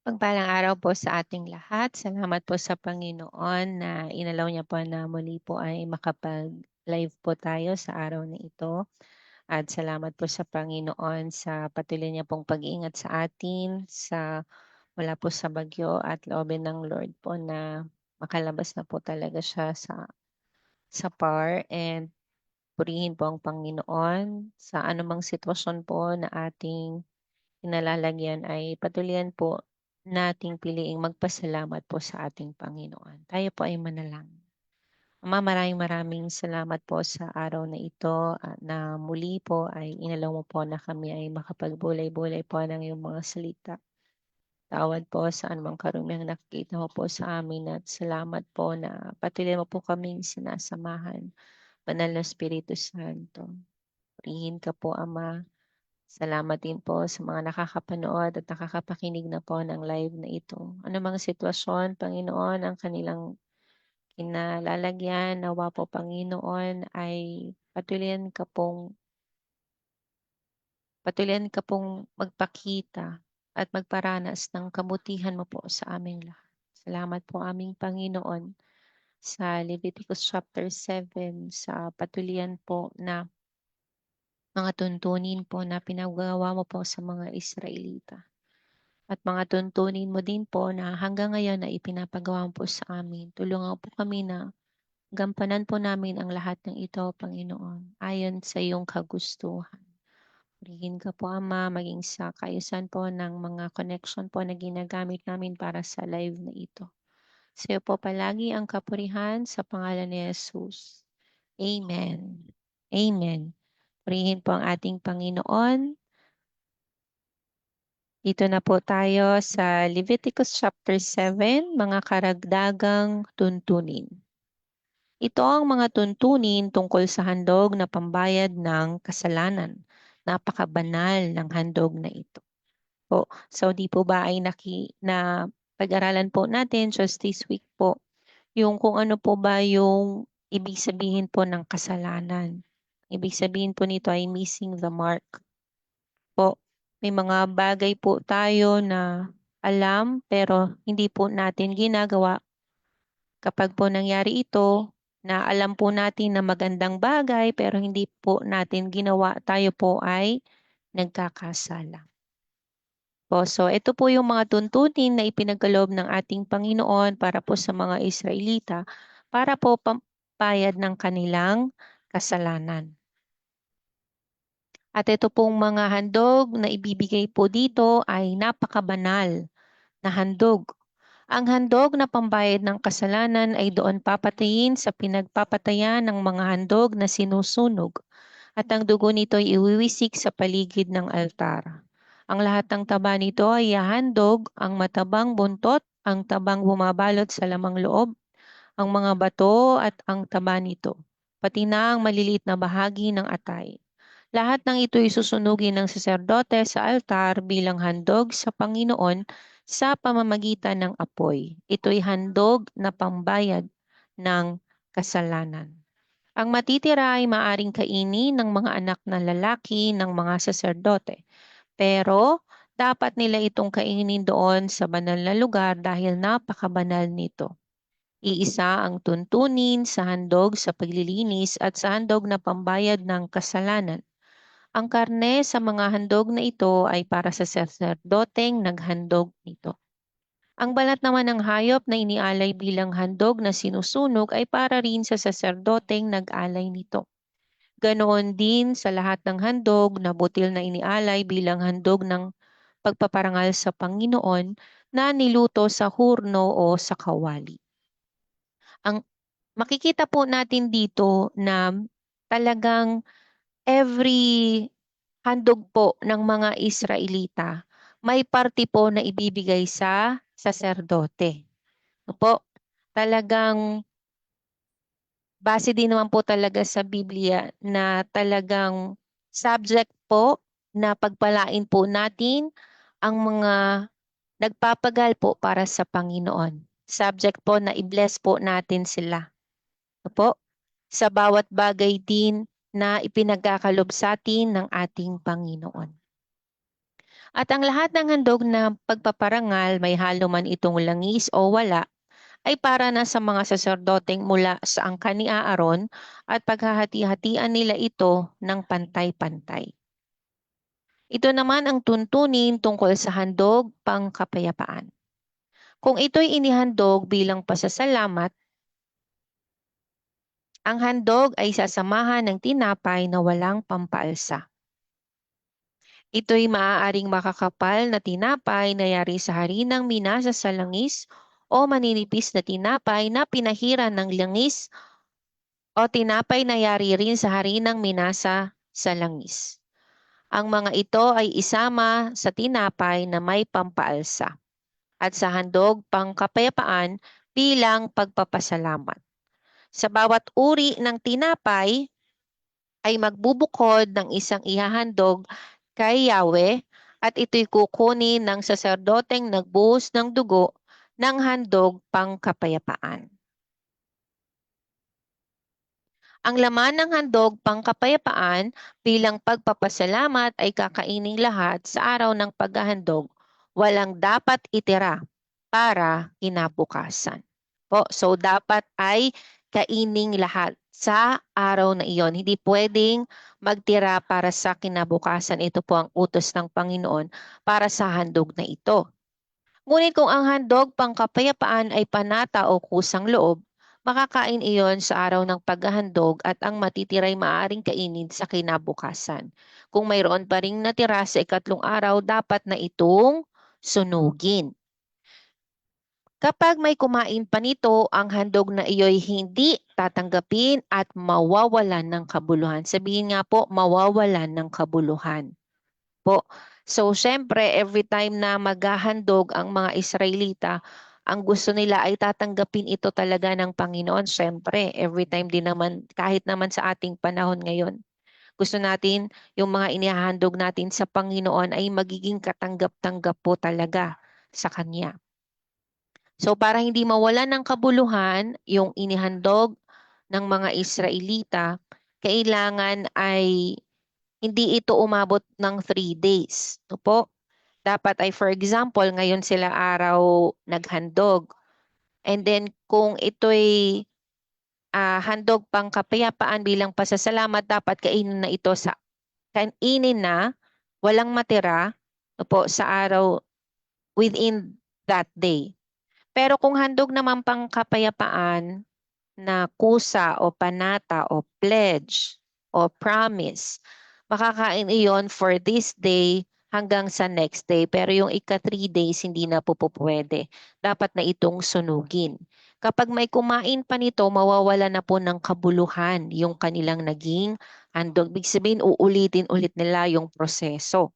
Magpalang araw po sa ating lahat. Salamat po sa Panginoon na inalaw niya po na muli po ay makapag-live po tayo sa araw na ito. At salamat po sa Panginoon sa patuloy niya pong pag-iingat sa atin mula po sa bagyo at loobin ng Lord po na makalabas na po talaga siya sa PAR and purihin po ang Panginoon sa anumang sitwasyon po na ating kinalalagyan ay patuloyan po nating piliing magpasalamat po sa ating Panginoon. Tayo po ay manalangin. Ama, maraming maraming salamat po sa araw na ito at na muli po ay inalaw mo po na kami ay makapagbulay-bulay po ng iyong mga salita. Tawad po sa anumang karumihang nakikita mo po sa amin at salamat po na patuloy mo po kaming sinasamahan. Banal na Espiritu Santo. Purihin ka po, Ama. Salamat din po sa mga nakakapanood at nakakapakinig na po ng live na ito. Anumang sitwasyon, Panginoon, ang kanilang kinalalagyan, nawa po, Panginoon, ay patuloyan ka pong magpakita at magparanas ng kabutihan mo po sa aming lahat. Salamat po aming Panginoon sa Leviticus chapter 7 sa patuloyan po na mga tuntunin po na pinagawa mo po sa mga Israelita. At mga tuntunin mo din po na hanggang ngayon na ipinapagawa mo po sa amin. Tulungan po kami na gampanan po namin ang lahat ng ito, Panginoon, ayon sa iyong kagustuhan. Purihin ka po, Ama, maging sa kaayusan po ng mga connection po na ginagamit namin para sa live na ito. Sa iyo po palagi ang kapurihan sa pangalan ni Jesus. Amen. Amen. Purihin po ang ating Panginoon. Dito na po tayo sa Leviticus chapter 7, mga karagdagang tuntunin. Ito ang mga tuntunin tungkol sa handog na pambayad ng kasalanan. Napakabanal ng handog na ito. So di po ba ay na pag-aralan po natin just this week po yung kung ano po ba yung ibig sabihin po ng kasalanan. Ibig sabihin po nito ay missing the mark po. May mga bagay po tayo na alam pero hindi po natin ginagawa. Kapag po nangyari ito, na alam po natin na magandang bagay pero hindi po natin ginawa, tayo po ay nagkakasala. So ito po yung mga tuntunin na ipinagkaloob ng ating Panginoon para po sa mga Israelita para po pampayad ng kanilang kasalanan. At ito pong mga handog na ibibigay po dito ay napakabanal na handog. Ang handog na pambayad ng kasalanan ay doon papatayin sa pinagpapatayan ng mga handog na sinusunog at ang dugo nito ay iwiwisik sa paligid ng altar. Ang lahat ng taba nito ay ihahandog, ang matabang buntot, ang tabang bumabalot sa lamang loob, ang mga bato at ang taba nito, pati na ang maliliit na bahagi ng atay. Lahat ng ito ay susunugin ng saserdote sa altar bilang handog sa Panginoon sa pamamagitan ng apoy. Ito'y handog na pambayad ng kasalanan. Ang matitira ay maaring kainin ng mga anak na lalaki ng mga saserdote. Pero dapat nila itong kainin doon sa banal na lugar dahil napakabanal nito. Iisa ang tuntunin sa handog sa paglilinis at sa handog na pambayad ng kasalanan. Ang karne sa mga handog na ito ay para sa saserdoteng naghandog nito. Ang balat naman ng hayop na inialay bilang handog na sinusunog ay para rin sa saserdoteng nag-alay nito. Ganoon din sa lahat ng handog na butil na inialay bilang handog ng pagpaparangal sa Panginoon na niluto sa hurno o sa kawali. Ang makikita po natin dito na talagang every handog po ng mga Israelita, may parte po na ibibigay sa saserdote. Po, talagang base din naman po talaga sa Biblia na talagang subject po na pagpalain po natin ang mga nagpapagal po para sa Panginoon. Subject po na i-bless po natin sila. Po, sa bawat bagay din na ipinagkakalob sa atin ng ating Panginoon. At ang lahat ng handog na pagpaparangal, may halo man itong langis o wala, ay para na sa mga saserdoteng mula sa angkan ni Aaron at paghahati-hatian nila ito ng pantay-pantay. Ito naman ang tuntunin tungkol sa handog pangkapayapaan. Kung ito'y inihandog bilang pasasalamat, ang handog ay sasamahan ng tinapay na walang pampaalsa. Ito'y maaaring makakapal na tinapay na yari sa harinang minasa sa langis o maninipis na tinapay na pinahiran ng langis o tinapay na yari rin sa harinang minasa sa langis. Ang mga ito ay isama sa tinapay na may pampaalsa at sa handog pangkapayapaan bilang pagpapasalamat. Sa bawat uri ng tinapay ay magbubukod ng isang ihahandog kay Yahweh at ito'y kukunin ng saserdoteng nagbuhos ng dugo ng handog pangkapayapaan. Ang laman ng handog pangkapayapaan bilang pagpapasalamat ay kakainin lahat sa araw ng paghahandog. Walang dapat itira para kinabukasan. So dapat ay kainin lahat sa araw na iyon. Hindi pwedeng magtira para sa kinabukasan. Ito po ang utos ng Panginoon para sa handog na ito. Ngunit kung ang handog pangkapayapaan ay panata o kusang loob, makakain iyon sa araw ng paghahandog at ang matitiray maaaring kainin sa kinabukasan. Kung mayroon pa ring natira sa ikatlong araw, dapat na itong sunugin. Kapag may kumain pa nito, ang handog na iyo'y hindi tatanggapin at mawawalan ng kabuluhan. Sabihin nga po, mawawalan ng kabuluhan. Po. So, syempre, every time na maghahandog ang mga Israelita, ang gusto nila ay tatanggapin ito talaga ng Panginoon. Syempre, every time din naman, kahit naman sa ating panahon ngayon, gusto natin yung mga inihahandog natin sa Panginoon ay magiging katanggap-tanggap po talaga sa Kanya. So para hindi mawalan ng kabuluhan yung inihandog ng mga Israelita, kailangan ay hindi ito umabot ng 3 days. Ito po, dapat ay for example, ngayon sila araw naghandog. And then kung ito'y handog pang kapayapaan bilang pasasalamat, dapat kainin na ito sa kainin na walang matira po sa araw within that day. Pero kung handog naman pang kapayapaan na kusa o panata o pledge o promise, makakain iyon for this day hanggang sa next day. Pero yung ika 3 days, hindi na po pwede. Dapat na itong sunugin. Kapag may kumain pa nito, mawawala na po ng kabuluhan yung kanilang naging handog. Ibig sabihin, uulitin ulit nila yung proseso.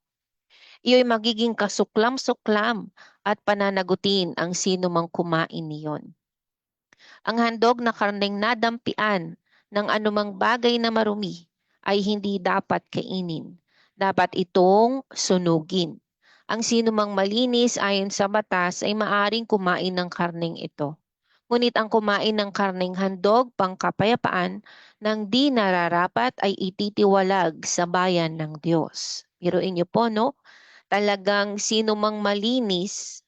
Iyo'y magiging kasuklam-suklam at pananagutin ang sino mang kumain niyon. Ang handog na karneng nadampian ng anumang bagay na marumi ay hindi dapat kainin. Dapat itong sunugin. Ang sino mang malinis ayon sa batas ay maaring kumain ng karneng ito. Ngunit ang kumain ng karneng handog pangkapayapaan ng di nararapat ay ititiwalag sa bayan ng Diyos. Biruin niyo po, no? Talagang sino mang malinis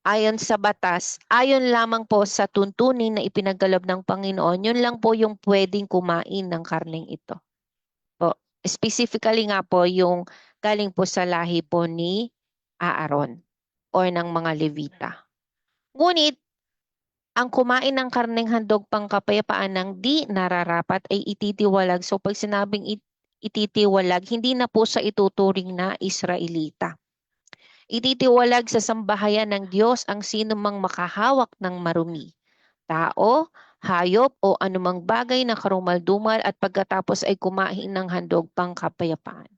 ayon sa batas, ayon lamang po sa tuntunin na ipinagkaloob ng Panginoon, yun lang po yung pwedeng kumain ng karneng ito. Po. Specifically nga po yung galing po sa lahi po ni Aaron or ng mga Levita. Ngunit, ang kumain ng karneng handog pangkapayapaan ng di nararapat ay ititiwalag. So pag sinabing ititiwalag, hindi na po sa ituturing na Israelita. Ititiwalag sa sambahayan ng Diyos ang sino mang makahawak ng marumi, tao, hayop o anumang bagay na karumal-dumal at pagkatapos ay kumain ng handog pangkapayapaan.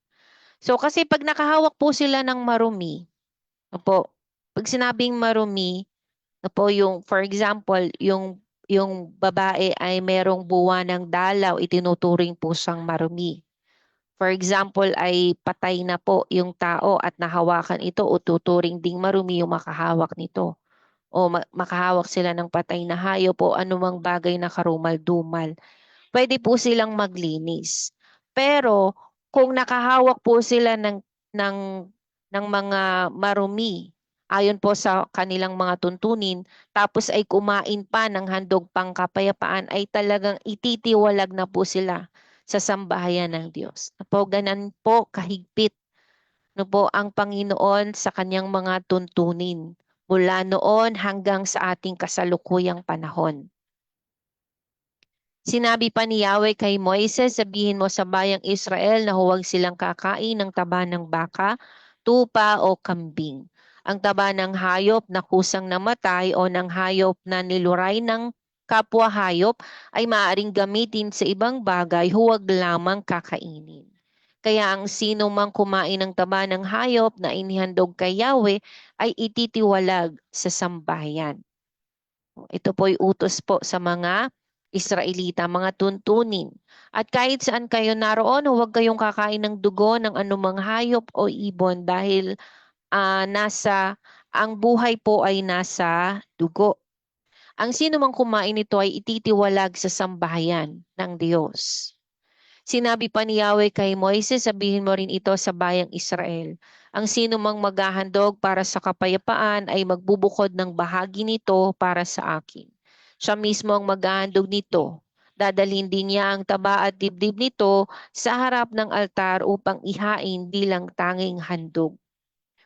So kasi pag nakahawak po sila ng marumi, po, pag sinabing marumi, po yung for example, yung babae ay merong buwan ng dalaw, itinuturing po siyang marumi. For example, ay patay na po yung tao at nahawakan ito o tuturing ding marumi yung makahawak nito. O makahawak sila ng patay na hayop o anumang bagay na karumal-dumal. Pwede po silang maglinis. Pero kung nakahawak po sila ng ng mga marumi ayon po sa kanilang mga tuntunin, tapos ay kumain pa ng handog pangkapayapaan, ay talagang ititiwalag na po sila sa sambahayan ng Diyos. Po, ganan po kahigpit po ang Panginoon sa kanyang mga tuntunin mula noon hanggang sa ating kasalukuyang panahon. Sinabi pa ni Yahweh kay Moises, sabihin mo sa bayang Israel na huwag silang kakain ng taba ng baka, tupa o kambing. Ang taba ng hayop na kusang namatay o ng hayop na niluray ng kapwa hayop ay maaaring gamitin sa ibang bagay, huwag lamang kakainin. Kaya ang sino mang kumain ng taba ng hayop na inihandog kay Yahweh ay ititiwalag sa sambahayan. Ito po'y utos po sa mga Israelita, mga tuntunin. At kahit saan kayo naroon, huwag kayong kakain ng dugo ng anumang hayop o ibon dahil ang buhay po ay nasa dugo. Ang sino mang kumain nito ay ititiwalag sa sambahayan ng Diyos. Sinabi pa ni Yahweh kay Moises, sabihin mo rin ito sa bayang Israel. Ang sino mang maghahandog para sa kapayapaan ay magbubukod ng bahagi nito para sa akin. Siya mismo ang maghahandog nito. Dadalhin din niya ang taba at dibdib nito sa harap ng altar upang ihain bilang tanging handog.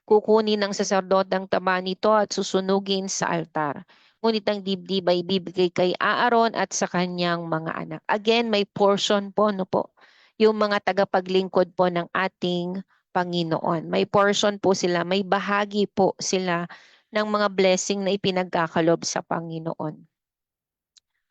Kukunin ng saserdote ang taba nito at susunugin sa altar. Ngunit ang dibdib ay bibigay kay Aaron at sa kanyang mga anak. Again, may portion po, no po. Yung mga tagapaglingkod po ng ating Panginoon. May portion po sila, may bahagi po sila ng mga blessing na ipinagkakalob sa Panginoon.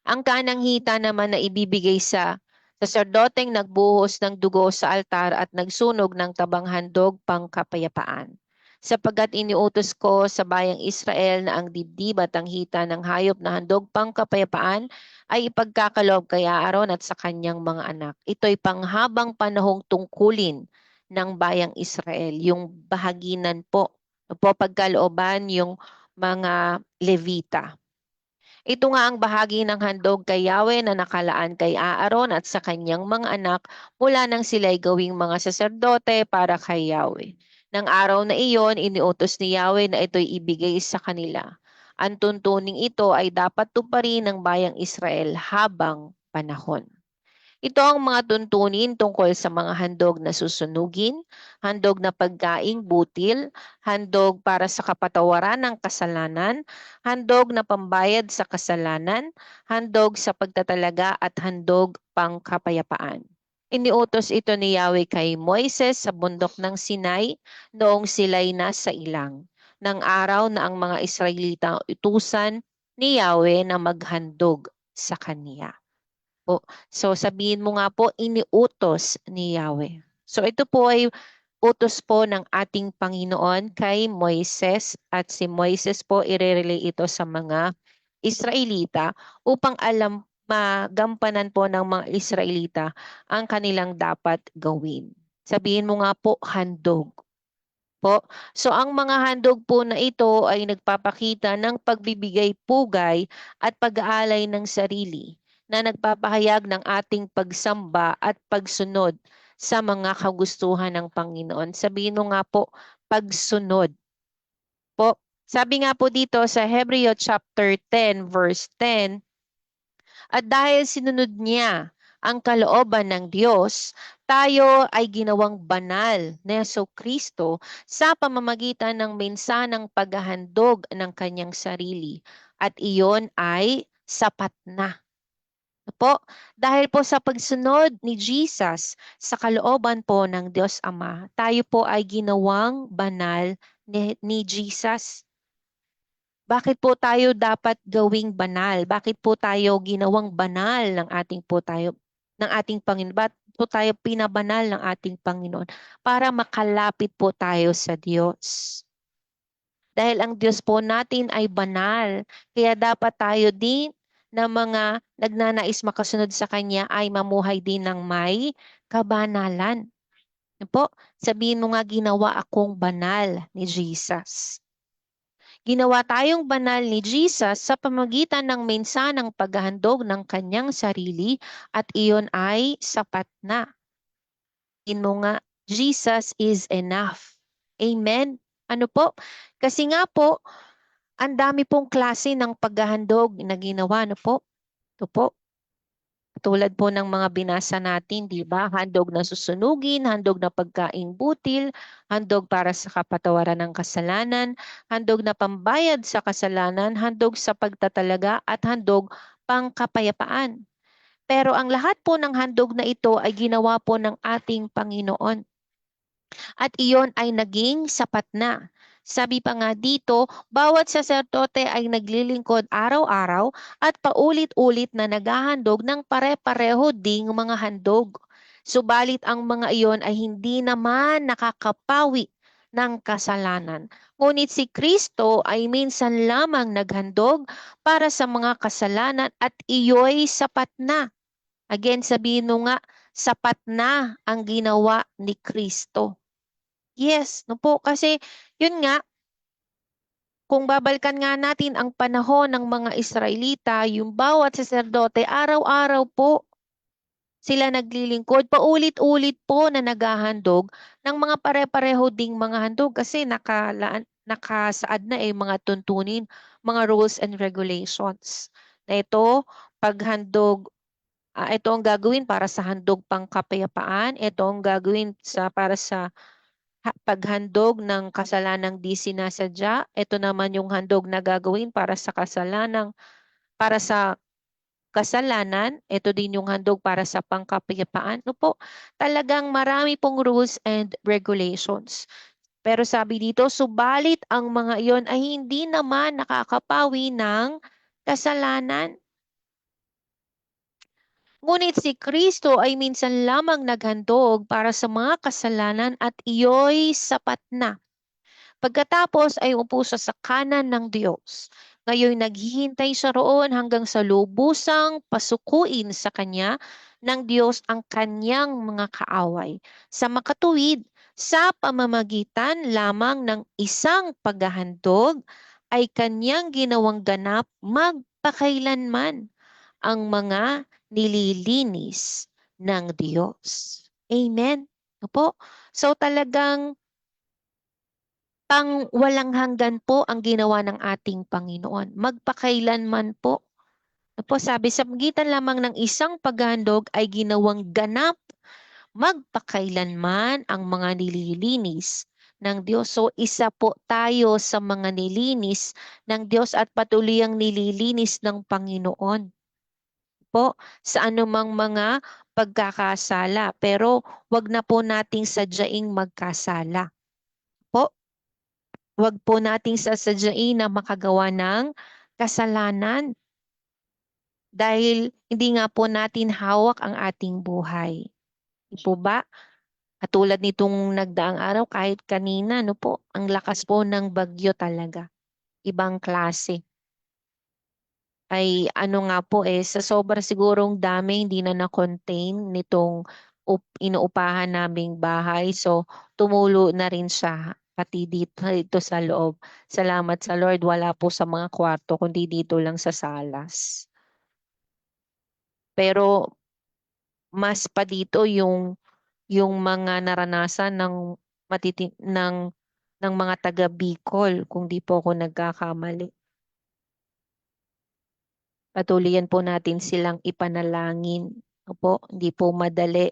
Ang kanang hita naman na ibibigay sa saserdoteng nagbuhos ng dugo sa altar at nagsunog ng tabang handog pangkapayapaan. Sapagkat iniutos ko sa bayang Israel na ang dibdib at ang hita ng hayop na handog pangkapayapaan ay ipagkakalob kay Aaron at sa kanyang mga anak. Ito'y panghabang panahong tungkulin ng bayang Israel, yung bahaginan po pagkalooban yung mga Levita. Ito nga ang bahagi ng handog kay Yahweh na nakalaan kay Aaron at sa kanyang mga anak mula nang sila'y gawing mga saserdote para kay Yahweh. Nang araw na iyon, iniutos ni Yahweh na ito'y ibigay sa kanila. Ang tuntuning ito ay dapat tuparin ng bayang Israel habang panahon. Ito ang mga tuntunin tungkol sa mga handog na susunugin, handog na pagkaing butil, handog para sa kapatawaran ng kasalanan, handog na pambayad sa kasalanan, handog sa pagtatalaga at handog pangkapayapaan. Iniutos ito ni Yahweh kay Moises sa bundok ng Sinai noong sila'y nasa ilang, ng araw na ang mga Israelita utusan ni Yahweh na maghandog sa kaniya. So sabihin mo nga po, iniutos ni Yahweh. So ito po ay utos po ng ating Panginoon kay Moises at si Moises po irerelay ito sa mga Israelita upang magampanan po ng mga Israelita ang kanilang dapat gawin. Sabihin mo nga po, handog. Po. So ang mga handog po na ito ay nagpapakita ng pagbibigay pugay at pag-aalay ng sarili na nagpapahayag ng ating pagsamba at pagsunod sa mga kagustuhan ng Panginoon. Sabihin mo nga po, pagsunod. Po. Sabi nga po dito sa Hebreo chapter 10 verse 10, at dahil sinunod niya ang kalooban ng Diyos, tayo ay ginawang banal na Jesucristo sa pamamagitan ng mensanang paghahandog ng kanyang sarili. At iyon ay sapat na. Po, dahil po sa pagsunod ni Jesus sa kalooban po ng Diyos Ama, tayo po ay ginawang banal ni Jesus. Bakit po tayo dapat gawing banal? Bakit po tayo ginawang banal ng ating Panginoon? Bakit po tayo pinabanal ng ating Panginoon? Para makalapit po tayo sa Diyos. Dahil ang Diyos po natin ay banal, kaya dapat tayo din na mga nagnanais makasunod sa Kanya ay mamuhay din ng may kabanalan. Po, sabihin mo nga, ginawa akong banal ni Jesus. Ginawa tayong banal ni Jesus sa pamamagitan ng mensanang paghahandog ng kanyang sarili at iyon ay sapat na. Sabihin mo nga, Jesus is enough. Amen. Ano po? Kasi nga po, ang dami pong klase ng paghahandog na ginawa, ano po? Ito po. Tulad po ng mga binasa natin, di ba? Handog na susunugin, handog na pagkaing butil, handog para sa kapatawaran ng kasalanan, handog na pambayad sa kasalanan, handog sa pagtatalaga, at handog pangkapayapaan. Pero ang lahat po ng handog na ito ay ginawa po ng ating Panginoon. At iyon ay naging sapat na. Sabi pa nga dito, bawat saserdote ay naglilingkod araw-araw at paulit-ulit na naghahandog ng pare-pareho ding mga handog. Subalit ang mga iyon ay hindi naman nakakapawi ng kasalanan. Ngunit si Kristo ay minsan lamang naghandog para sa mga kasalanan at iyo'y sapat na. Again, sabihin mo nga, sapat na ang ginawa ni Kristo. Yes, no po. Kasi yun nga, kung babalikan nga natin ang panahon ng mga Israelita, yung bawat saserdote, araw-araw po sila naglilingkod, paulit-ulit po na naghahandog ng mga pare-pareho ding mga handog kasi nakasaad na mga tuntunin, mga rules and regulations. Na ito, paghandog, ito ang gagawin para sa handog pangkapayapaan, ito ang gagawin para sa paghandog ng kasalanang di sinasadya. Ito naman yung handog na gagawin para sa kasalanan. Ito din yung handog para sa pangkapayapaan. No po, talagang marami pong rules and regulations. Pero sabi dito, subalit ang mga iyon ay hindi naman nakakapawi ng kasalanan. Ngunit si Kristo ay minsan lamang naghandog para sa mga kasalanan at iyo'y sapat na. Pagkatapos ay umupo siya sa kanan ng Diyos. Ngayon naghihintay siya roon hanggang sa lubusang pasukuin sa kanya ng Diyos ang kanyang mga kaaway. Sa makatuwid, sa pamamagitan lamang ng isang paghahandog ay kanyang ginawang ganap magpakailanman ang mga nililinis ng Diyos. Amen. Opo. So talagang walang hanggan po ang ginawa ng ating Panginoon. Magpakailanman po. Opo, sabi sa pagitan lamang ng isang paghandog ay ginawang ganap magpakailanman ang mga nililinis ng Diyos. So isa po tayo sa mga nilinis ng Diyos at patuloy ang nililinis ng Panginoon po sa anumang mga pagkakasala. Pero wag na po nating sadyaing magkasala. Po, wag po nating sasadyain na makagawa ng kasalanan dahil hindi nga po natin hawak ang ating buhay. Di po ba? Katulad nitong nagdaang araw, kahit kanina, no po, ang lakas po ng bagyo talaga. Ibang klase. Ay ano nga po sa sobra sigurong dami hindi na na-contain nitong inuupahan naming bahay. So tumulo na rin siya pati dito sa loob. Salamat sa Lord, wala po sa mga kwarto kundi dito lang sa salas. Pero mas pa dito yung mga naranasan ng ng mga taga Bicol kung di po ako nagkakamali. Patuloyan po natin silang ipanalangin. Opo, hindi po madali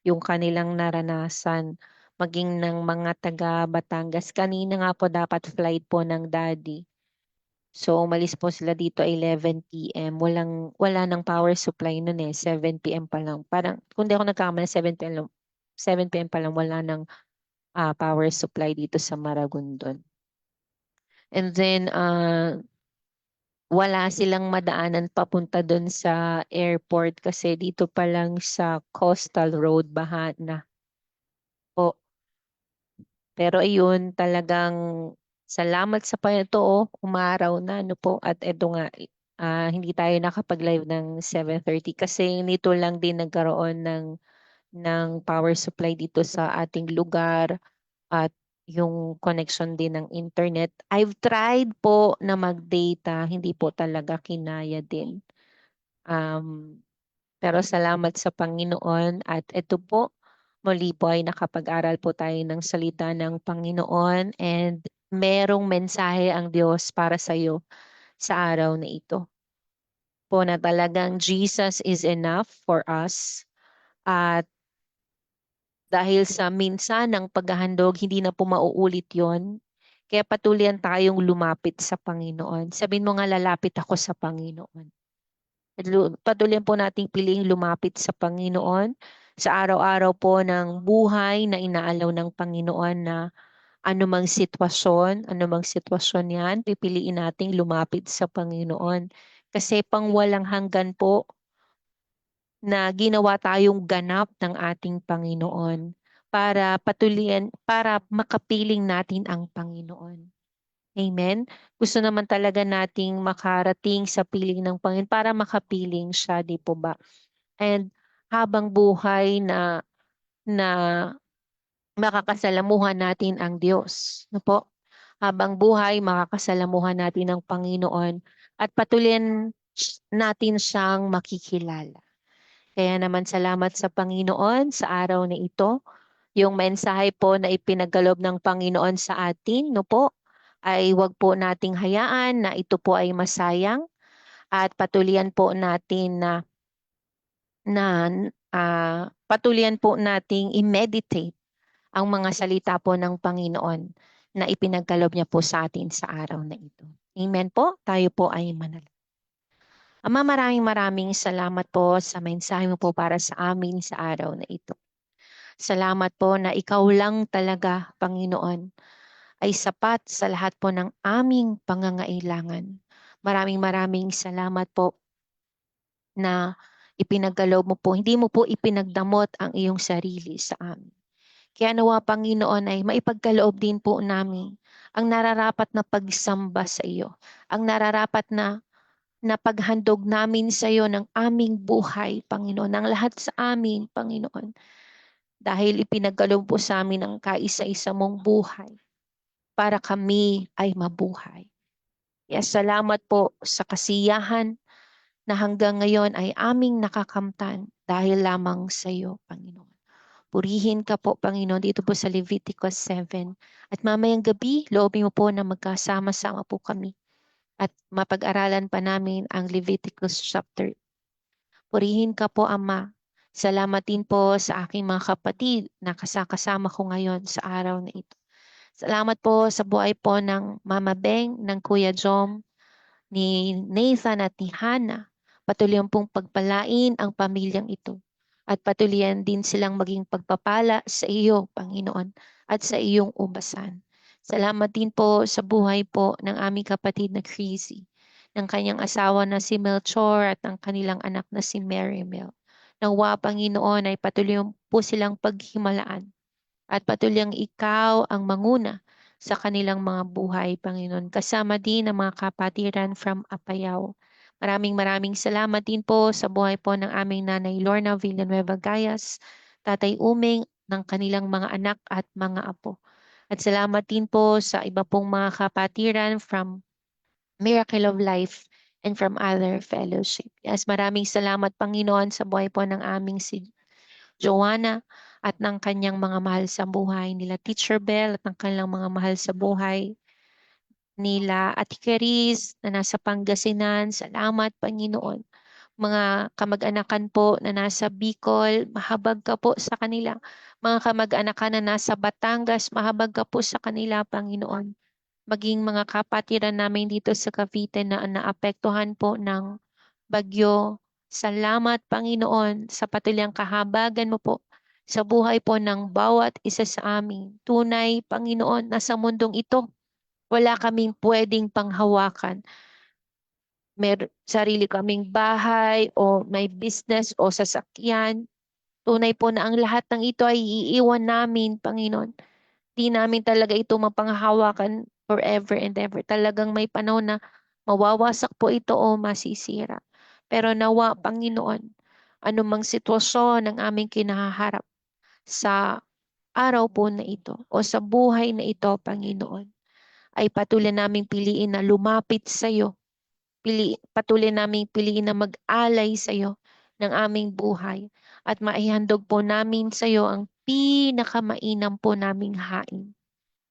yung kanilang naranasan. Maging ng mga taga Batangas. Kanina nga po dapat flight po ng daddy. So umalis po sila dito 11 p.m. Wala nang power supply noon 7 p.m. pa lang. Parang kung di ako nagkamali 7 p.m. 7 p.m. pa lang wala nang power supply dito sa Maragondon. And then wala silang madaanan papunta doon sa airport kasi dito pa lang sa Coastal Road baha na po. Pero ayun, talagang salamat sa Panginoon, umaraw na ano po at eto nga hindi tayo nakapag-live ng 7:30 kasi nito lang din nagkaroon ng power supply dito sa ating lugar at yung connection din ng internet. I've tried po na mag-data, hindi po talaga kinaya din. Pero salamat sa Panginoon at ito po, Muli po ay nakapag-aral po tayo ng salita ng Panginoon and merong mensahe ang Diyos para sa iyo sa araw na ito. Po na talagang Jesus is enough for us at dahil sa minsan ng paghahandog, hindi na po mauulit yon. Kaya patuloy tayong lumapit sa Panginoon. Sabihin mo nga, lalapit ako sa Panginoon. Patuloy po nating piling lumapit sa Panginoon sa araw-araw po ng buhay na inaalaw ng Panginoon na anumang sitwasyon yan, pipiliin nating lumapit sa Panginoon. Kasi pang walang hanggan po na ginawa tayong ganap ng ating Panginoon para patuloyan, para makapiling natin ang Panginoon. Amen? Gusto naman talaga nating makarating sa piling ng Panginoon para makapiling siya, di po ba? And habang buhay na makakasalamuhan natin ang Diyos. No po? Habang buhay, makakasalamuhan natin ang Panginoon at patuloyan natin siyang makikilala. Kaya naman salamat sa Panginoon sa araw na ito. Yung mensahe po na ipinagkaloob ng Panginoon sa atin, no po, ay wag po nating hayaan na ito po ay masayang at patuloyan po natin patuloyan po nating i-meditate ang mga salita po ng Panginoon na ipinagkaloob niya po sa atin sa araw na ito. Amen po. Tayo po ay manalangin. Ama, maraming maraming salamat po sa mensahe mo po para sa amin sa araw na ito. Salamat po na ikaw lang talaga, Panginoon, ay sapat sa lahat po ng aming pangangailangan. Maraming maraming salamat po na ipinagkaloob mo po, hindi mo po ipinagdamot ang iyong sarili sa amin. Kaya nawa, Panginoon, ay maipagkaloob din po namin ang nararapat na pagsamba sa iyo, ang nararapat na paghandog namin sa iyo ng aming buhay, Panginoon, ng lahat sa amin, Panginoon. Dahil ipinagkaloob po sa amin ang kaisa-isa mong buhay para kami ay mabuhay. Kaya salamat po sa kasiyahan na hanggang ngayon ay aming nakakamtan dahil lamang sa iyo, Panginoon. Purihin ka po, Panginoon, dito po sa Leviticus 7. At mamayang gabi, loobin mo po na magkasama-sama po kami at mapag-aralan pa namin ang Leviticus chapter. Purihin ka po, Ama. Salamat din po sa aking mga kapatid na kasama ko ngayon sa araw na ito. Salamat po sa buhay po ng Mama Beng, ng Kuya Jom, ni Nathan at ni Hannah. Patuloy pong pagpalain ang pamilyang ito. At patuloyan din silang maging pagpapala sa iyo, Panginoon, at sa iyong ubasan. Salamat din po sa buhay po ng aming kapatid na Chrissy, ng kanyang asawa na si Melchor at ang kanilang anak na si Mary Mel. Nawa, Panginoon, ay patuloy po silang paghimalaan at patuloy ikaw ang manguna sa kanilang mga buhay, Panginoon. Kasama din ang mga kapatiran from Apayao. Maraming maraming salamat din po sa buhay po ng aming nanay Lorna Villanueva Gayas, tatay Uming, ng kanilang mga anak at mga apo. At salamat din po sa iba pong mga kapatiran from Miracle of Life and from other fellowship. Yes, maraming salamat, Panginoon, sa buhay po ng aming si Joanna at ng kanyang mga mahal sa buhay nila Teacher Bell at ng kanilang mga mahal sa buhay nila Ate Caris na nasa Pangasinan. Salamat, Panginoon. Mga kamag-anakan po na nasa Bicol, mahabag ka po sa kanila. Mga kamag-anakan na nasa Batangas, mahabag ka po sa kanila, Panginoon. Maging mga kapatiran namin dito sa Cavite na naapektuhan po ng bagyo. Salamat, Panginoon, sa patuloy kahabagan mo po sa buhay po ng bawat isa sa amin. Tunay, Panginoon, na sa mundong ito, wala kaming pwedeng panghawakan. May sarili kaming bahay o may business o sasakyan. Tunay po na ang lahat ng ito ay iiwan namin, Panginoon. Di namin talaga ito mapanghahawakan forever and ever. Talagang may panahon na mawawasak po ito o masisira. Pero nawa, Panginoon, anumang sitwasyon ng aming kinaharap sa araw po na ito o sa buhay na ito, Panginoon, ay patuloy naming piliin na lumapit sa iyo. Patuloy naming piliin na mag-alay sa iyo ng aming buhay at maihandog po namin sa iyo ang pinakamainam po naming hain.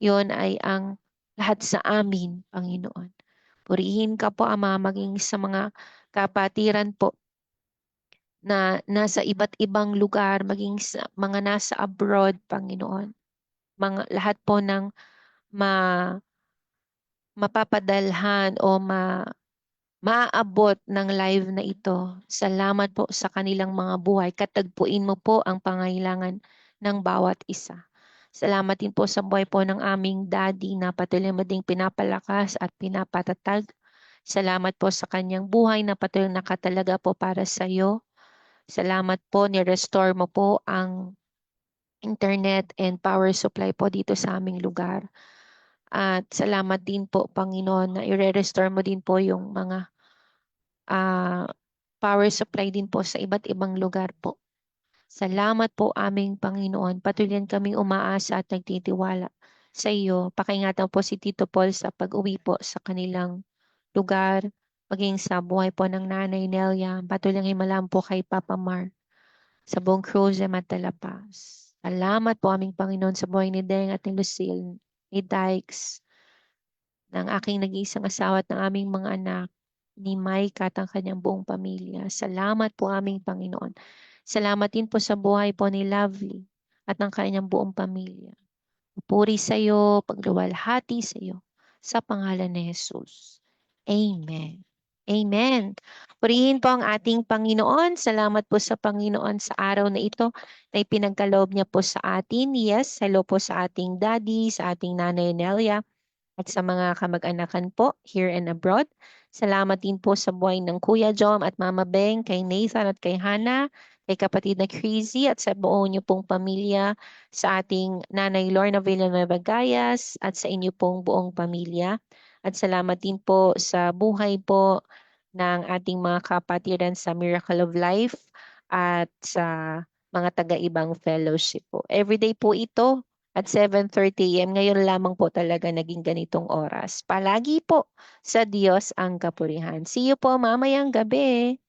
Yon ay ang lahat sa amin, Panginoon. Purihin ka po, Ama, maging sa mga kapatiran po na nasa iba't ibang lugar, maging sa mga nasa abroad, Panginoon. Lahat po ng ma, mapapadalhan o maaabot ng live na ito. Salamat po sa kanilang mga buhay. Katagpuin mo po ang pangailangan ng bawat isa. Salamat din po sa buhay po ng aming daddy na patuloy mo ding pinapalakas at pinapatatag. Salamat po sa kanyang buhay na patuloy nakatalaga po para sa iyo. Salamat po, ni-restore mo po ang internet and power supply po dito sa aming lugar. At salamat din po, Panginoon, na i-restore mo din po yung mga power supply din po sa iba't ibang lugar po. Salamat po aming Panginoon. Patuloy kaming umaasa at nagtitiwala sa iyo. Pakiingatan po si Tito Paul sa pag-uwi po sa kanilang lugar, maging sa buhay po ng Nanay Nelia. Patuloy himalaan po kay Papa Mar sa buong Cruz de Matalapas. Salamat po aming Panginoon sa buhay ni Deng at ni Lucille, ni Dykes, ng aking nag-iisang asawa at ng aming mga anak, ni Mike at ang kanyang buong pamilya. Salamat po aming Panginoon. Salamat din po sa buhay po ni Lovely at ng kanyang buong pamilya. Puri sa iyo, pagluwalhati sa iyo, sa pangalan ni Jesus. Amen. Amen. Purihin po ang ating Panginoon. Salamat po sa Panginoon sa araw na ito na ipinagkaloob niya po sa atin. Yes, hello po sa ating daddy, sa ating nanay Nelia, at sa mga kamag-anakan po here and abroad. Salamat din po sa buhay ng Kuya Jom at Mama Beng, kay Nathan at kay Hannah, kay kapatid na Crazy at sa buo niyo pong pamilya, sa ating Nanay Lorna Villanueva Gayas at sa inyo pong buong pamilya. At salamat din po sa buhay po ng ating mga kapatiran sa Miracle of Life at sa mga taga-ibang fellowship po. Everyday po ito at 7:30 AM. Ngayon lamang po talaga naging ganitong oras. Palagi po sa Diyos ang kapurihan. See you po mamayang gabi.